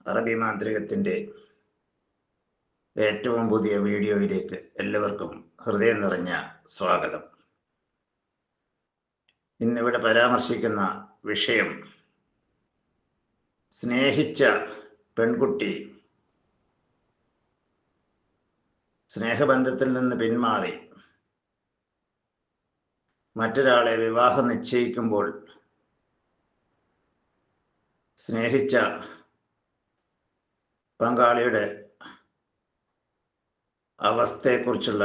അറബി മാന്ത്രികത്തിൻ്റെ ഏറ്റവും പുതിയ വീഡിയോയിലേക്ക് എല്ലാവർക്കും ഹൃദയം നിറഞ്ഞ സ്വാഗതം. ഇന്നിവിടെ പരാമർശിക്കുന്ന വിഷയം, സ്നേഹിച്ച പെൺകുട്ടി സ്നേഹബന്ധത്തിൽ നിന്ന് പിന്മാറി മറ്റൊരാളെ വിവാഹം നിശ്ചയിക്കുമ്പോൾ സ്നേഹിച്ച പങ്കാളിയുടെ അവസ്ഥയെക്കുറിച്ചുള്ള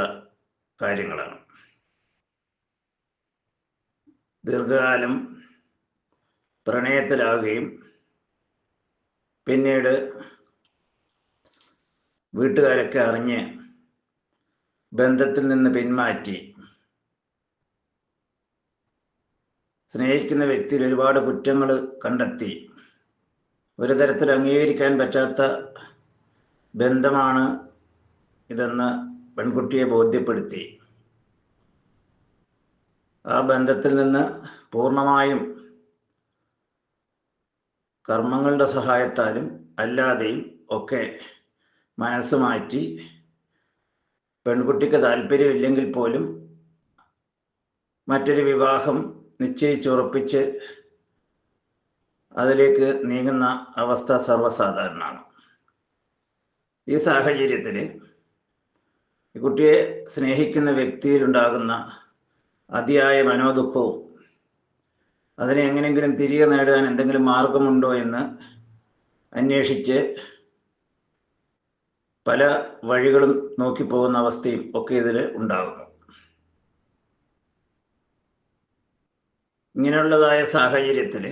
കാര്യങ്ങളാണ്. ദീർഘകാലം പ്രണയത്തിലാവുകയും പിന്നീട് വീട്ടുകാരൊക്കെ അറിഞ്ഞ് ബന്ധത്തിൽ നിന്ന് പിന്മാറ്റി സ്നേഹിക്കുന്ന വ്യക്തിയിൽ ഒരുപാട് കുറ്റങ്ങൾ കണ്ടെത്തി ഒരു തരത്തിൽ അംഗീകരിക്കാൻ പറ്റാത്ത ബന്ധമാണ് ഇതെന്ന് പെൺകുട്ടിയെ ബോധ്യപ്പെടുത്തി ആ ബന്ധത്തിൽ നിന്ന് പൂർണ്ണമായും കർമ്മങ്ങളുടെ സഹായത്താലും അല്ലാതെയും ഒക്കെ മനസ്സ് മാറ്റി, പെൺകുട്ടിക്ക് താല്പര്യമില്ലെങ്കിൽ പോലും മറ്റൊരു വിവാഹം നിശ്ചയിച്ചുറപ്പിച്ച് അതിലേക്ക് നീങ്ങുന്ന അവസ്ഥ സർവ്വസാധാരണമാണ്. ഈ സാഹചര്യത്തിൽ ഈ കുട്ടിയെ സ്നേഹിക്കുന്ന വ്യക്തിയിലുണ്ടാകുന്ന അതിയായ മനോദുഃഖവും അതിനെ എങ്ങനെയെങ്കിലും തിരികെ നേടാൻ എന്തെങ്കിലും മാർഗമുണ്ടോ എന്ന് അന്വേഷിച്ച് പല വഴികളും നോക്കിപ്പോകുന്ന അവസ്ഥയും ഒക്കെ ഇതിൽ ഉണ്ടാകുന്നു. ഇങ്ങനെയുള്ളതായ സാഹചര്യത്തിൽ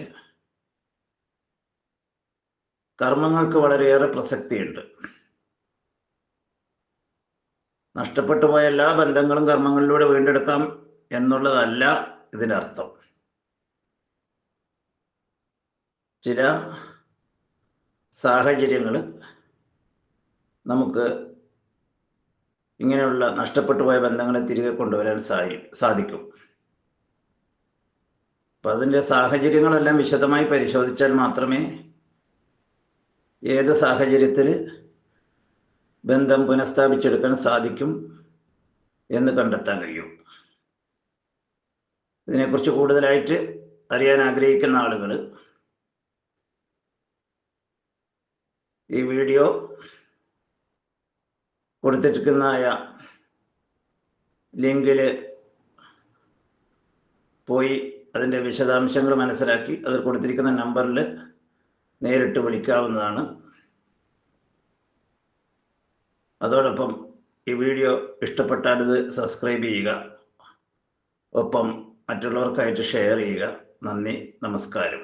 കർമ്മങ്ങൾക്ക് വളരെയേറെ പ്രസക്തിയുണ്ട്. നഷ്ടപ്പെട്ടു പോയ എല്ലാ ബന്ധങ്ങളും കർമ്മങ്ങളിലൂടെ വീണ്ടെടുക്കാം എന്നുള്ളതല്ല ഇതിൻ്റെ അർത്ഥം. ചില സാഹചര്യങ്ങൾ നമുക്ക് ഇങ്ങനെയുള്ള നഷ്ടപ്പെട്ടു പോയ ബന്ധങ്ങളെ തിരികെ കൊണ്ടുവരാൻ സാധിക്കും. അപ്പം അതിൻ്റെ സാഹചര്യങ്ങളെല്ലാം വിശദമായി പരിശോധിച്ചാൽ മാത്രമേ ഏത് സാഹചര്യത്തിൽ ബന്ധം പുനഃസ്ഥാപിച്ചെടുക്കാൻ സാധിക്കും എന്ന് കണ്ടെത്താൻ കഴിയും. ഇതിനെക്കുറിച്ച് കൂടുതലായിട്ട് അറിയാൻ ആഗ്രഹിക്കുന്ന ആളുകൾ ഈ വീഡിയോ കൊടുത്തിരിക്കുന്നതായ ലിങ്കിൽ പോയി അതിൻ്റെ വിശദാംശങ്ങൾ മനസ്സിലാക്കി അതിൽ കൊടുത്തിരിക്കുന്ന നമ്പറിൽ നേരിട്ട് വിളിക്കാവുന്നതാണ്. അതോടൊപ്പം ഈ വീഡിയോ ഇഷ്ടപ്പെട്ടാൽ ഇത് സബ്സ്ക്രൈബ് ചെയ്യുക, ഒപ്പം മറ്റുള്ളവർക്കായിട്ട് ഷെയർ ചെയ്യുക. നന്ദി, നമസ്കാരം.